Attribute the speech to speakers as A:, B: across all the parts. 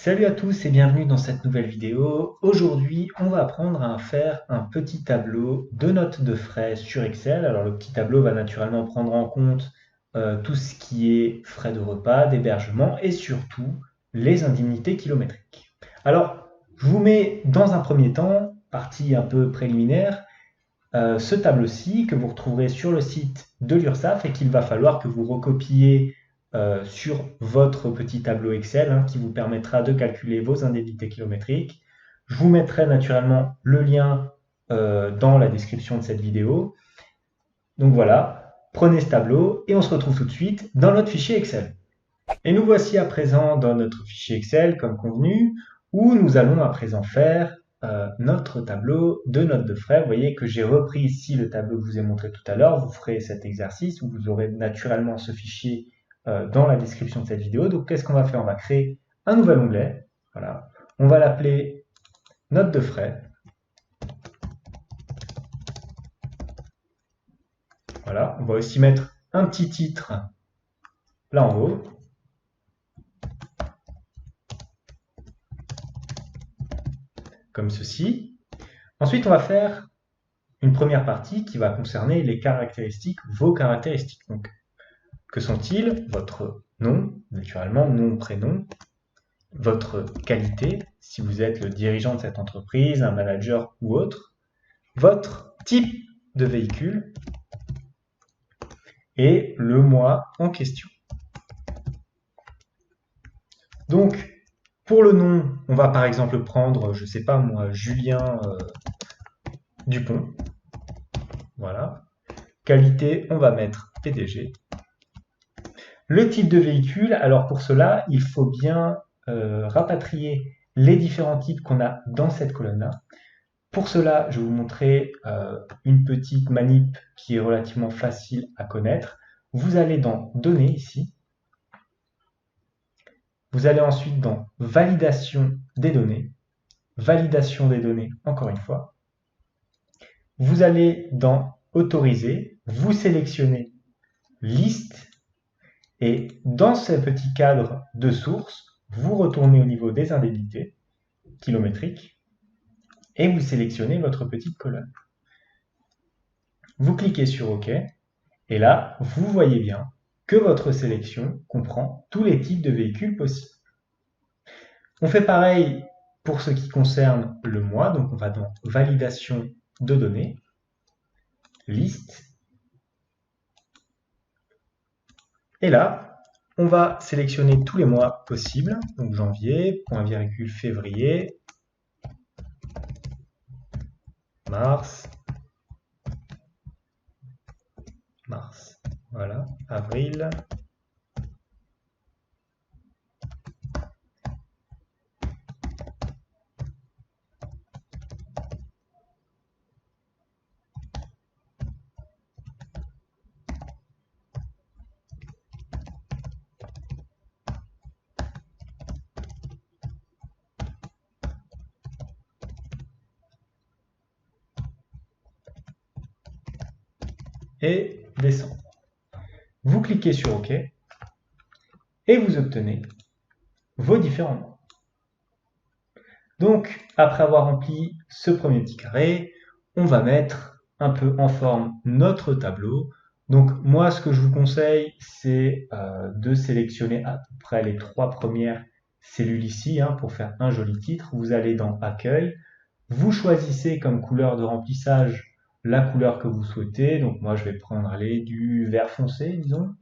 A: Salut à tous et bienvenue dans cette nouvelle vidéo. Aujourd'hui, on va apprendre à faire un petit tableau de notes de frais sur Excel. Alors le petit tableau va naturellement prendre en compte tout ce qui est frais de repas, d'hébergement et surtout les indemnités kilométriques. Alors, je vous mets dans un premier temps, partie un peu préliminaire, ce tableau-ci que vous retrouverez sur le site de l'URSSAF et qu'il va falloir que vous recopiez sur votre petit tableau Excel qui vous permettra de calculer vos indemnités kilométriques. Je vous mettrai naturellement le lien dans la description de cette vidéo. Donc voilà, prenez ce tableau et on se retrouve tout de suite dans notre fichier Excel. Et nous voici à présent dans notre fichier Excel comme convenu, où nous allons à présent faire notre tableau de notes de frais. Vous voyez que j'ai repris ici le tableau que je vous ai montré tout à l'heure. Vous ferez cet exercice où vous aurez naturellement ce fichier dans la description de cette vidéo. Donc qu'est-ce qu'on va faire? On va créer un nouvel onglet. Voilà. On va l'appeler notes de frais. Voilà. On va aussi mettre un petit titre là en haut. Comme ceci. Ensuite, on va faire une première partie qui va concerner les caractéristiques, vos caractéristiques. Donc, que sont-ils? Votre nom, naturellement, nom, prénom, votre qualité, si vous êtes le dirigeant de cette entreprise, un manager ou autre, votre type de véhicule et le mois en question. Donc, pour le nom, on va par exemple prendre, je ne sais pas moi, Julien Dupont. Voilà. Qualité, on va mettre PDG. Le type de véhicule, alors pour cela, il faut bien rapatrier les différents types qu'on a dans cette colonne-là. Pour cela, je vais vous montrer une petite manip qui est relativement facile à connaître. Vous allez dans Données ici. Vous allez ensuite dans Validation des données. Validation des données, encore une fois. Vous allez dans Autoriser. Vous sélectionnez Liste. Et dans ce petit cadre de source, vous retournez au niveau des indemnités kilométriques et vous sélectionnez votre petite colonne. Vous cliquez sur OK et là, vous voyez bien que votre sélection comprend tous les types de véhicules possibles. On fait pareil pour ce qui concerne le mois, donc on va dans Validation de données, Liste, et là, on va sélectionner tous les mois possibles, donc janvier, point virgule février, mars, voilà, avril, et décembre. Vous cliquez sur OK et vous obtenez vos différents mois. Donc, après avoir rempli ce premier petit carré, on va mettre un peu en forme notre tableau. Donc, moi, ce que je vous conseille, c'est de sélectionner à peu près les 3 premières cellules ici pour faire un joli titre. Vous allez dans Accueil. Vous choisissez comme couleur de remplissage la couleur que vous souhaitez. Donc, moi, je vais prendre du vert foncé, disons,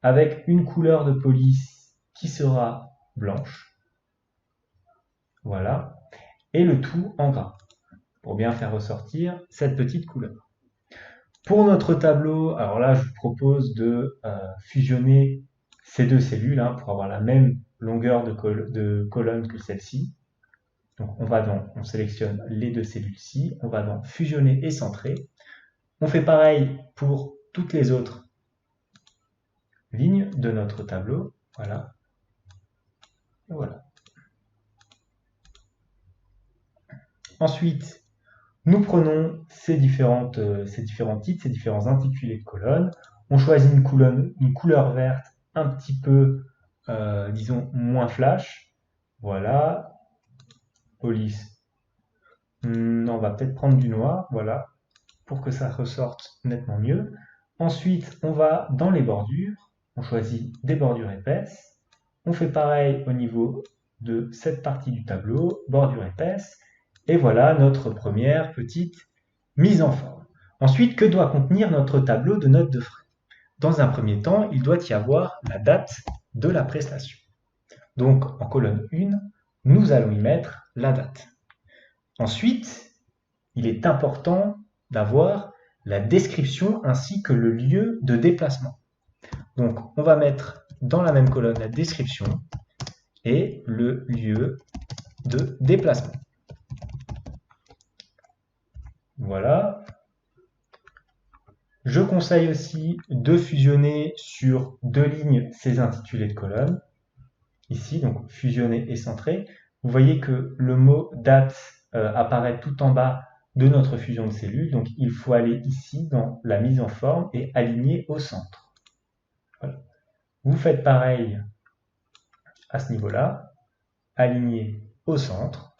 A: avec une couleur de police qui sera blanche. Voilà. Et le tout en gras, pour bien faire ressortir cette petite couleur. Pour notre tableau, alors là, je vous propose de fusionner ces deux cellules pour avoir la même longueur de colonne que celle-ci. Donc on sélectionne les deux cellules-ci, on va dans fusionner et centrer. On fait pareil pour toutes les autres lignes de notre tableau. Voilà. Et voilà. Ensuite, nous prenons ces différents titres, ces différents intitulés de colonnes. On choisit une couleur verte un petit peu, disons, moins flash. Voilà. Police. On va peut-être prendre du noir, voilà, pour que ça ressorte nettement mieux. Ensuite, on va dans les bordures. On choisit des bordures épaisses. On fait pareil au niveau de cette partie du tableau, bordure épaisse. Et voilà notre première petite mise en forme. Ensuite, que doit contenir notre tableau de notes de frais? Dans un premier temps, il doit y avoir la date de la prestation. Donc, en colonne 1, nous allons y mettre la date. Ensuite, il est important d'avoir la description ainsi que le lieu de déplacement. Donc, on va mettre dans la même colonne la description et le lieu de déplacement. Voilà. Je conseille aussi de fusionner sur deux lignes ces intitulés de colonne. Ici, donc fusionner et centrer. Vous voyez que le mot date apparaît tout en bas de notre fusion de cellules. Donc, il faut aller ici dans la mise en forme et aligner au centre. Voilà. Vous faites pareil à ce niveau-là. Aligner au centre.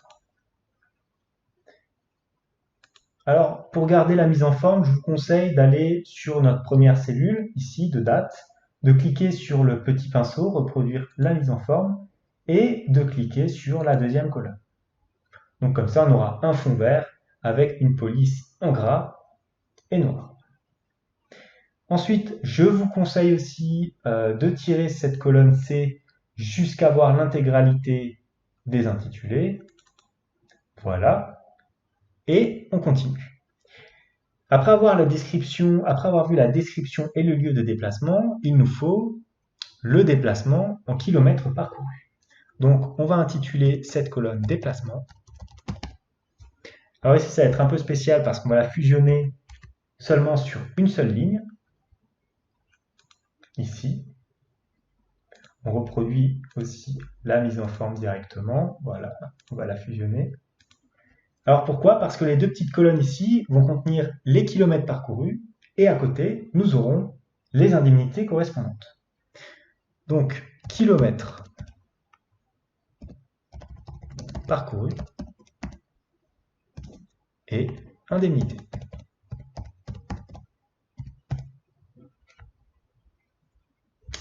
A: Alors, pour garder la mise en forme, je vous conseille d'aller sur notre première cellule, ici, de date, de cliquer sur le petit pinceau, reproduire la mise en forme, et de cliquer sur la deuxième colonne. Donc comme ça, on aura un fond vert avec une police en gras et noir. Ensuite, je vous conseille aussi de tirer cette colonne C jusqu'à voir l'intégralité des intitulés. Voilà. Et on continue. Après avoir vu la description et le lieu de déplacement, il nous faut le déplacement en kilomètres parcourus. Donc, on va intituler cette colonne déplacement. Alors ici, ça va être un peu spécial parce qu'on va la fusionner seulement sur une seule ligne. Ici. On reproduit aussi la mise en forme directement. Voilà, on va la fusionner. Alors pourquoi? Parce que les deux petites colonnes ici vont contenir les kilomètres parcourus et à côté, nous aurons les indemnités correspondantes. Donc, kilomètres parcourus et indemnités.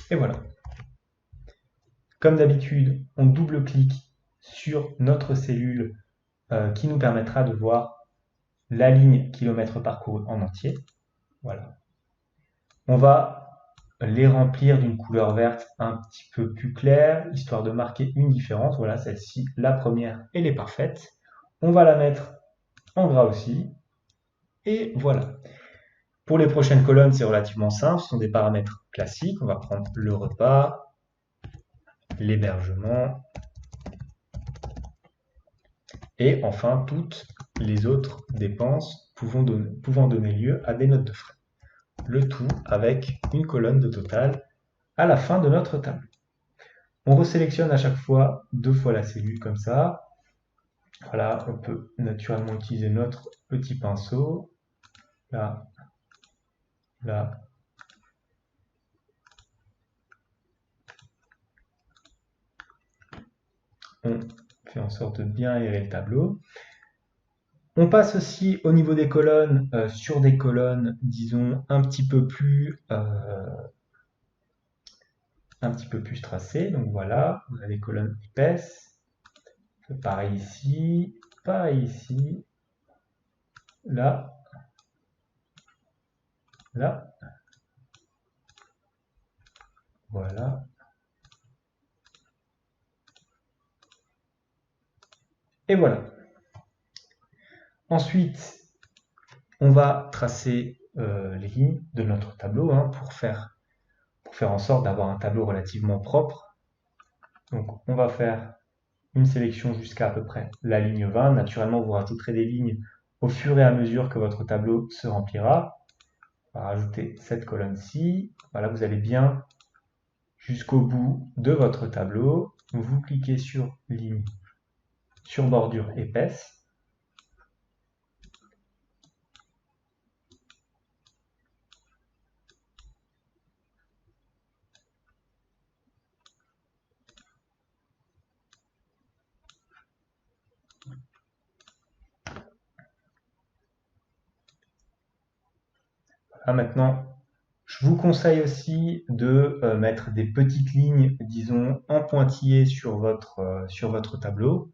A: Et voilà. Comme d'habitude, on double-clique sur notre cellule qui nous permettra de voir la ligne kilomètres parcourus en entier. Voilà. On va les remplir d'une couleur verte un petit peu plus claire, histoire de marquer une différence. Voilà, celle-ci, la première, elle est parfaite. On va la mettre en gras aussi. Et voilà. Pour les prochaines colonnes, c'est relativement simple. Ce sont des paramètres classiques. On va prendre le repas, l'hébergement, et enfin toutes les autres dépenses pouvant donner lieu à des notes de frais. Le tout avec une colonne de total à la fin de notre table. On resélectionne à chaque fois 2 fois la cellule comme ça. Voilà, on peut naturellement utiliser notre petit pinceau. Là, là. On fait en sorte de bien aérer le tableau. On passe aussi au niveau des colonnes sur des colonnes, disons, un petit peu plus tracées. Donc voilà, on a des colonnes épaisses. Pareil ici, là, là. Voilà. Et voilà. Ensuite, on va tracer les lignes de notre tableau pour faire en sorte d'avoir un tableau relativement propre. Donc on va faire une sélection jusqu'à à peu près la ligne 20. Naturellement, vous rajouterez des lignes au fur et à mesure que votre tableau se remplira. On va rajouter cette colonne-ci. Voilà, vous allez bien jusqu'au bout de votre tableau. Vous cliquez sur ligne, sur bordure épaisse. maintenant, je vous conseille aussi de mettre des petites lignes, disons, en pointillés sur votre tableau.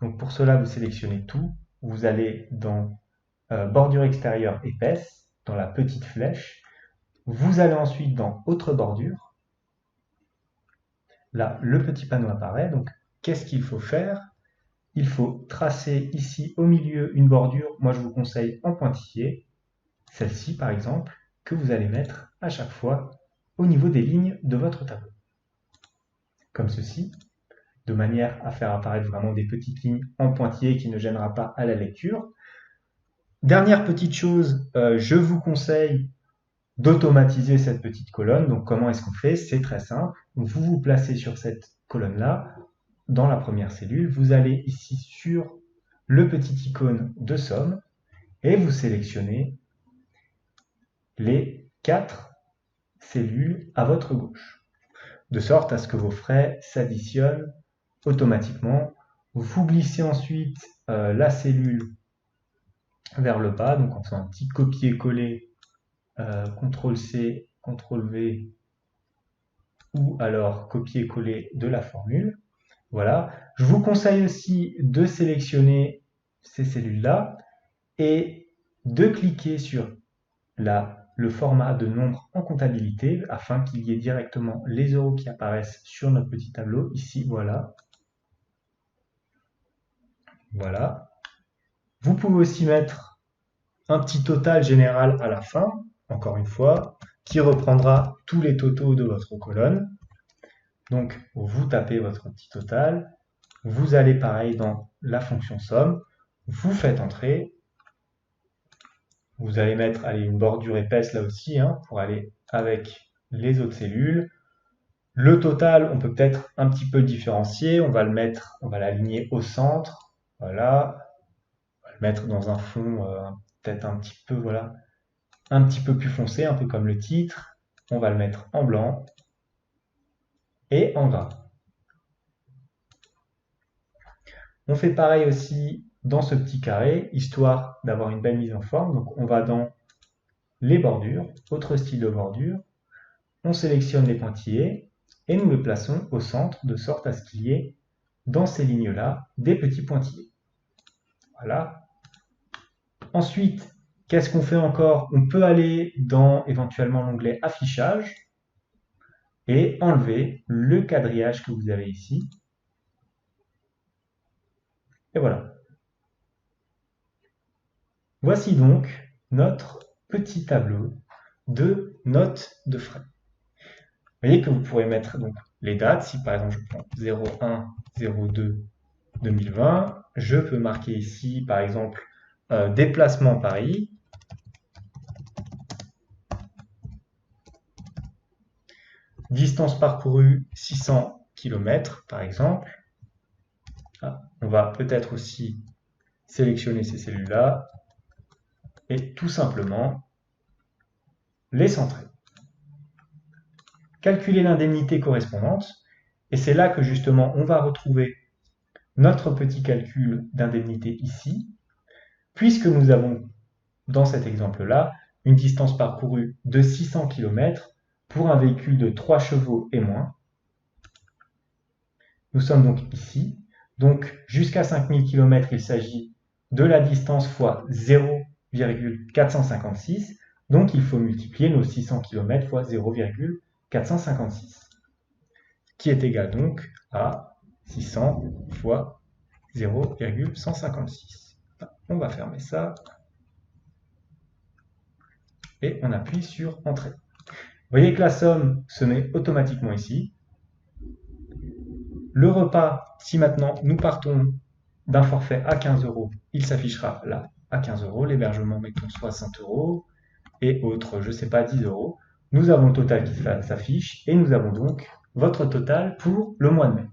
A: Donc pour cela, vous sélectionnez tout. Vous allez dans bordure extérieure épaisse, dans la petite flèche. Vous allez ensuite dans autre bordure. Là, le petit panneau apparaît. Donc, qu'est-ce qu'il faut faire? Il faut tracer ici au milieu une bordure. Moi, je vous conseille en pointillé. Celle-ci, par exemple, que vous allez mettre à chaque fois au niveau des lignes de votre tableau. Comme ceci, de manière à faire apparaître vraiment des petites lignes en pointillé qui ne gênera pas à la lecture. Dernière petite chose, je vous conseille d'automatiser cette petite colonne. Donc comment est-ce qu'on fait? C'est très simple. Donc, vous vous placez sur cette colonne-là, dans la première cellule, vous allez ici sur le petit icône de somme et vous sélectionnez les 4 cellules à votre gauche, de sorte à ce que vos frais s'additionnent automatiquement. Vous glissez ensuite la cellule vers le bas, donc en faisant un petit copier-coller, CTRL-C, CTRL-V, ou alors copier-coller de la formule. Voilà. Je vous conseille aussi de sélectionner ces cellules-là et de cliquer sur le format de nombre en comptabilité afin qu'il y ait directement les euros qui apparaissent sur notre petit tableau. Ici, voilà. Voilà. Vous pouvez aussi mettre un petit total général à la fin, encore une fois, qui reprendra tous les totaux de votre colonne. Donc, vous tapez votre petit total, vous allez pareil dans la fonction somme, vous faites entrer, vous allez mettre une bordure épaisse là aussi, pour aller avec les autres cellules. Le total, on peut peut-être un petit peu le différencier, on va l'aligner au centre, voilà, on va le mettre dans un fond peut-être un petit peu, voilà, un petit peu plus foncé, un peu comme le titre, on va le mettre en blanc et en gras. On fait pareil aussi dans ce petit carré, histoire d'avoir une belle mise en forme. Donc on va dans les bordures, autre style de bordure, on sélectionne les pointillés et nous le plaçons au centre de sorte à ce qu'il y ait dans ces lignes-là des petits pointillés. Voilà. Ensuite, qu'est-ce qu'on fait encore? On peut aller dans éventuellement l'onglet affichage et enlever le quadrillage que vous avez ici. Et voilà. Voici donc notre petit tableau de notes de frais. Vous voyez que vous pourrez mettre donc les dates. Si par exemple je prends 01/02/2020, je peux marquer ici par exemple déplacement Paris. Distance parcourue 600 km par exemple. On va peut-être aussi sélectionner ces cellules-là et tout simplement les centrer. Calculer l'indemnité correspondante, et c'est là que justement on va retrouver notre petit calcul d'indemnité ici, puisque nous avons dans cet exemple-là une distance parcourue de 600 km pour un véhicule de 3 chevaux et moins. Nous sommes donc ici, donc jusqu'à 5000 km il s'agit de la distance fois 0,456, donc il faut multiplier nos 600 km fois 0,456, qui est égal donc à 600 fois 0,156. On va fermer ça et on appuie sur Entrée. Vous voyez que la somme se met automatiquement ici. Le repas, si maintenant nous partons d'un forfait à 15 €, il s'affichera là à 15 €. L'hébergement, mettons 60 € et autres, je ne sais pas, 10 €. Nous avons le total qui s'affiche et nous avons donc votre total pour le mois de mai.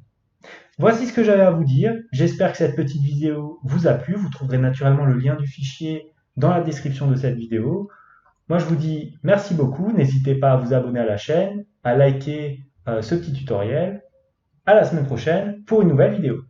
A: Voici ce que j'avais à vous dire. J'espère que cette petite vidéo vous a plu. Vous trouverez naturellement le lien du fichier dans la description de cette vidéo. Moi, je vous dis merci beaucoup. N'hésitez pas à vous abonner à la chaîne, à liker ce petit tutoriel. À la semaine prochaine pour une nouvelle vidéo.